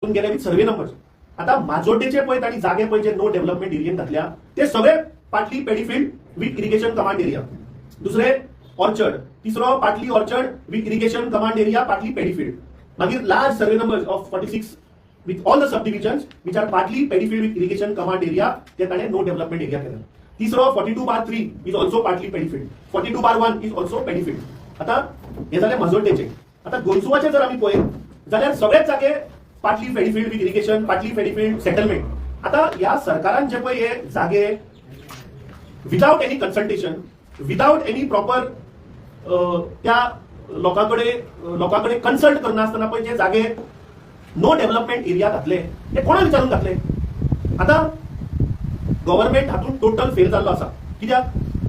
गेले with survey numbers. आता माजोड्डेचे पळय आणि जागे पळय जे नो डेव्हलपमेंट एरियन घातल्या ते सगळे पाटली पेडीफिल्ड विथ इरिगेशन कमांड एरिया. दुसरे ऑर्चर्ड. तिसरो पाटली orchard with irrigation command area पाटली पेडीफिल्ड. मागीर large survey numbers of 46 with all the subdivisions which are partly pedophile with irrigation command area ते ताणे no development area केलं. तिसरो 42/3 is also partly pedophile. 42/1 is also pedophile. आता हे झाले माजोड्डेचे. आता गोंसुवाचे जर आम्ही पळयत जाल्यार सगळेच जागे partly paddy field with irrigation partly paddy field settlement. आता या सरकारान जे पळय हे जागे without any consultation without any proper त्या लोकांकडे कन्सल्ट करनासतना पळय जे जागे नो डेव्हलपमेंट एरिया घातले ते कोणा विचारून घातले. आता गव्हर्नमेंट हातून टोटल फेल जाल्लो आसा. कित्याक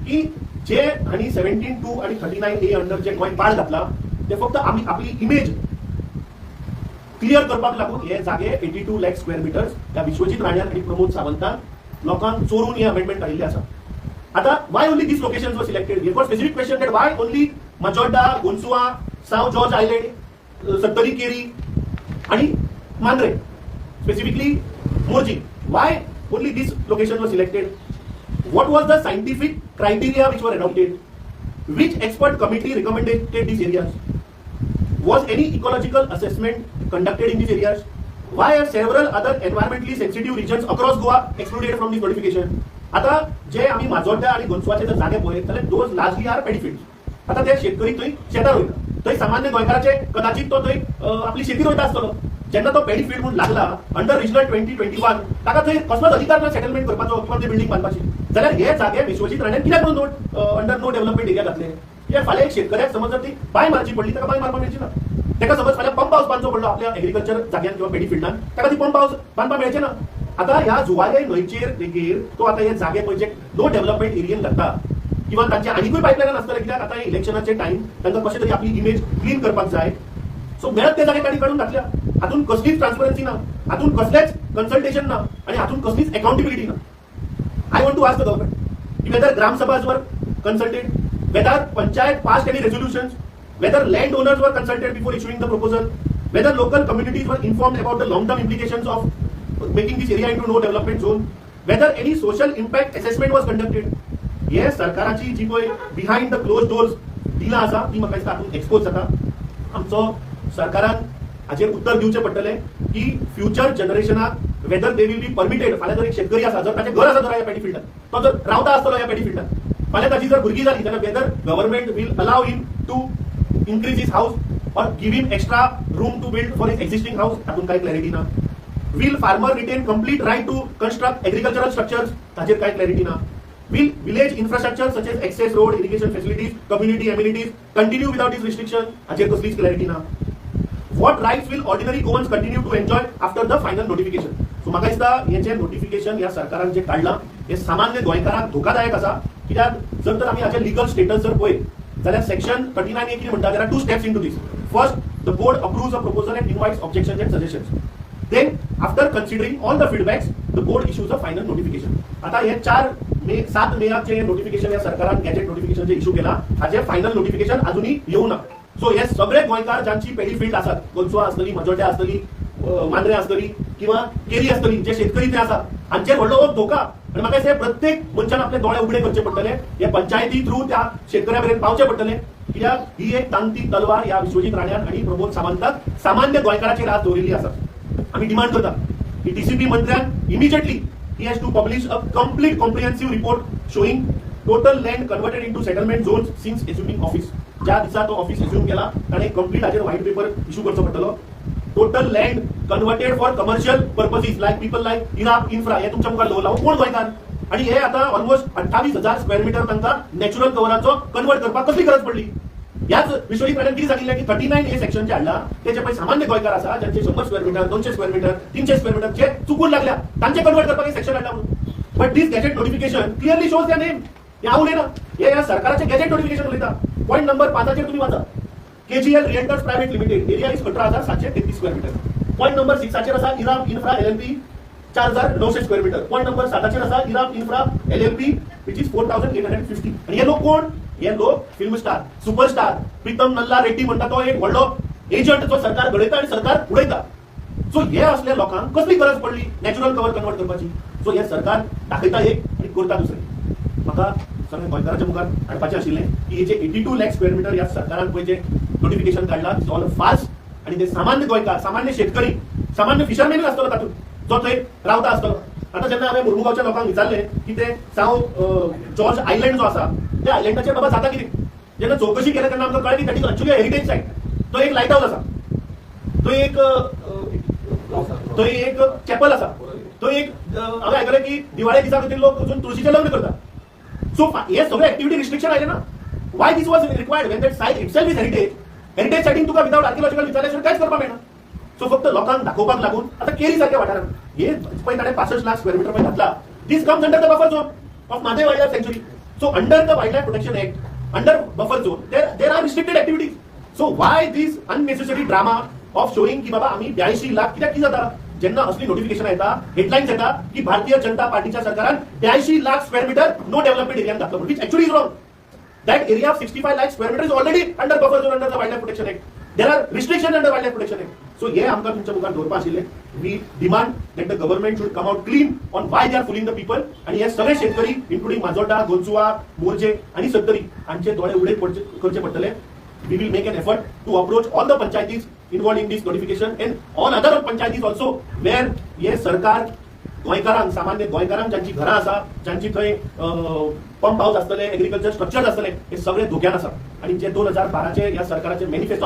की जे हांणी 17(2) आणि 39A अंडर जे गोंय पाड घातला ते फक्त आमी आपली इमेज क्लियर करपाक लागून हे जागे 82 लाख स्क्वेअर मिटर्स त्या विश्वजीत राण्यान आणि प्रमोद सावंतान लोकांक चोरून हे अमेंडमेंट काडिल्ले आसा. आता वाय ओनली दीस लोकेशन्स वर selected. We got specific question that why only Majorda, Gonsua, South George Island, Sattari Keri आणि Mandrem, specifically Morjim. Why only these locations वर selected. What was the scientific criteria which were adopted? Which expert committee recommended these areas? Was any ecological assessment conducted in these areas? Why are several other environmentally sensitive regions across Goa excluded from this notification? आता जे आम्ही माजोड्डा आणि गोंसुवाचे जर जागे पळयत जाल्यार those largely R पेडीफिल्ड्स. आता ते शेतकरी थंय शेतां रोयता. थंय सामान्य गोंयकाराचे कदाचित तो थंय आपली शेती रोयता आसतलो. जेन्ना तो पेडीफिल्ड म्हणून लागला अंडर रिजनल 2021 ताका थंय कसलोच अधिकार ना सेटलमेंट करपाचो किंवा ते बिल्डिंग बांदपाची. जाल्यार हे जागे विश्वजीत राण्यान कित्याक म्हणून अंडर नो डेव्हलपमेंट एरिया घातले. कित्याक फाल्यां एक शेतकऱ्याक समज जर ती बांय मारची पडली ताका बांय मारपाक मेळची ना. ताका समज फाल्यां पंप हाऊस बांदचो पडलो आपल्या एग्रीकल्चर जाग्यान किंवा पेडीफिल्डान ताका ती पंप हाऊस बांदपाक मेळचे ना. आता ह्या जुवारे न्हंयचेर लेगीर तो आता हे जागे पळय नो डेव्हलपमेंट एरियन घालता किंवा तांचे आनीकूय पायपलायन आसतले. कित्याक आता इलेक्शनाचे टाइम तांकां कशें तरी आपली इमेज क्लीन करपाक जाय. सो मेळत ते जागे ताणी काडून घातल्या. हातून कसलीच ट्रान्सपरन्सी ना, हातून कसलेच कन्सल्टेशन ना आणि हातून कसलीच अकाउंटेबिलिटी ना. I want to ask the government whether gram sabhas were consulted, whether panchayat passed any resolutions, whether landowners were consulted before issuing the proposal, whether local communities were informed about the long-term implications of making this area into no development zone, whether any social impact assessment was conducted. हे सरकाराची जी पळय behind the close doors दिला आसा ती म्हाका दिसता हातून expose जाता. आमचो सरकारान हाचेर उत्तर दिवचें पडटलें की फ्युचर जनरेशनाक whether they will be permitted. फाल्यां जर एक शेतकरी आसा जर ताचें घर आसा जर ह्या पेडीफिल्डान तो जर रावता आसतलो ह्या पेडीफिल्डान फाल्यां ताची जर भुरगीं जाली जाल्यार whether government will allow him to increase his house or give him extra room to build for his existing house. हातून कांय क्लॅरिटी ना. Will farmer retain complete right to construct agricultural structures ताचेर कांय क्लॅरिटी ना. Will village infrastructure such as access road, irrigation facilities, community amenities continue without this restriction? हाचेर कसलीच clarity ना. What rights will ordinary Goans continue to enjoy after the final notification? So म्हाका दिसता हे जे नोटिफिकेशन ह्या सरकारान जे काढला हे सामान्य गोंयकारांक धोकादायक आसा. कित्याक जर तर आमी हाचे लिगल स्टेटस जर पळयत जाल्यार सेक्शन 39A कितें म्हणटा there are 2 steps into this. First, the board approves a proposal and invites objections and suggestions. Then, after considering all the feedbacks, the board issues a final notification. आता हे 7 Meche notification या सरकारान gadget notification जे issue केला हाचे final notification अजूनही येऊ ना. सो हे सगळे गोंयकार ज्यांची पेडीफिल्ड आसात, गोंसुआ आसतली, मजोड्डा आसतली, मांद्रे आसतली किंवा केरी आसतली, जे शेतकरी ते आसात हांचेर व्हडलो धोका. आणि म्हाका दिसता प्रत्येक मनशान आपले दोळे उगडे करचे पडटले. हे पंचायती थ्रू त्या शेतकऱ्या पर्यंत पावचे पडटले. कित्याक ही एक तांती तलवार या विश्वजीत राण्यान आणि प्रमोद सावंताक सामान्य गोंयकाराचेर आज दवरिल्ली आसा. आम्ही डिमांड करता की टीसीपी मंत्र्यान immediately he has to publish a complete comprehensive report showing total land converted into settlement zones since assuming office. ज्या दिसा तो ऑफिस अज्यूम केला ताणे कंप्लीट हाचेर व्हाईट पेपर इश्यू करचो पडटलो. Total land converted for commercial purposes like people like इराक infra हे तुमच्या मुखार दवरला कोण गोंयकार. आणि हे आता ऑलमोस्ट 28,000 स्क्वेअर मिटर तांकां नॅचरल कवराचो कन्वर्ट करपाक कसली गरज पडली. याच विश्वजीत राण्यान कितें सांगिल्लें की 39A सेक्शन जे हाडला तेजे पळय सामान्य गोंयकार आसा ज्यांचे 100 square metre 200 square metre 300 square metre जे चुकून लागल्या तांचे कन्वर्ट करपाक एक सेक्शन हाडला म्हणून. But this gazette notification clearly shows their name. हे हांव उलयना, हे ह्या सरकाराचे गॅजेट नोटिफिकेशन उलयता. पॉईंट नंबर 5 तुम्ही वाचा. KGL realtors private limited area is 18,733 square metre. Point number 6 आसा Iram infra LLP 4,900 square metre. Point number 7 आसा Iram infra LLP which is 4,850. आणि हे लोक कोण. हे लोक फिल्म स्टार सुपरस्टार प्रीतम नल्ला रेड्डी म्हणटा तो एक व्हडलो एजंट जो सरकार घडयता आणि सरकार उडयता. सो हे असल्या लोकांक कसली गरज पडली नॅचरल कवर कन्वर्ट करपाची. सो हे सरकार दाखयता एक आणि करता दुसरें. म्हाका सगळ्या गोंयकारांच्या मुखार हाडपाचें आशिल्लें की हे जे 82 लाख स्क्वेअर मीटर ह्या सरकारान पळय जे नोटिफिकेशन काडला इट्स ऑल फास्ट. आणि ते सामान्य गोंयकार, सामान्य शेतकरी, सामान्य फिशरमॅनूच आसतलो तातूंत जो थंय रावता आसतलो. आता जेन्ना हांवें मुरमुगांवच्या लोकांक विचारलें की ते सावथ जॉर्ज आयलँड जो आसा त्या आयलँडाचेर बाबा जाता कितें, जेन्ना चौकशी केल्या तेन्ना आमकां कळ्ळें की दॅट इज एक्चुअली हेरिटेज सायट. तो एक लायट हाऊस आसा, तो एक चॅपल आसा, तो एक हांवें आयकलें की दिवाळे दिसा खातीर लोक वचून तुळशीचें लग्न करता. सो हे सगळे एक्टिविटी रिस्ट्रिक्शन आयले ना. Why this was required when that site itself is heritage सायटीन तुका विदाउट आर्किओलॉजिकल विचारल्या शिवाय कांयच करपाक मेळना. सो फक्त लोकांक दाखोवपाक लागून आता केरी सारख्या वाठारांत हे पळय ताणें 65 लाख स्क्वेअर मीटर पळय घातला. This comes under the buffer zone of Mhadei wildlife सँच्युरी. So under the wildlife protection act, under buffer zone there are restricted activities. So why this unnecessary drama of showing की बाबा आम्ही 82 लाख कित्याक कितें जाता जेन्ना असली नोटिफिकेशन येता, हेडलायन्स येता की भारतीय जनता पार्टीच्या सरकारान 82 lakh square metre no development एरियान घातलो, which actually is wrong. That area of 65 lakh square meter is already under buffer zone under the Wildlife Protection Act. There are restrictions under Wildlife Protection Act. So हे आमकां तुमच्या मुखार दवरपा आशिल्लें. We demand that the government should come out clean on why they are fooling the people. आणि हे सगळे शेतकरी including माजोड्डा, गोंचुआ, मोर्जे आणि सत्तरी हांचे दोळे उडे करचे पडटले. We will make an effort to approach all the panchayatis involved in this notification and all other panchayatis also where हे सरकार गोंयकारांक, सामान्य गोंयकारांक ज्यांची घरां आसा, ज्यांची थंय पंप हाऊस आसतले, एग्रीकल्चर स्ट्रक्चर आसतले, हे सगळे धोक्यान आसा. आणि जे 2012 चे ह्या सरकाराचे मॅनिफेस्टो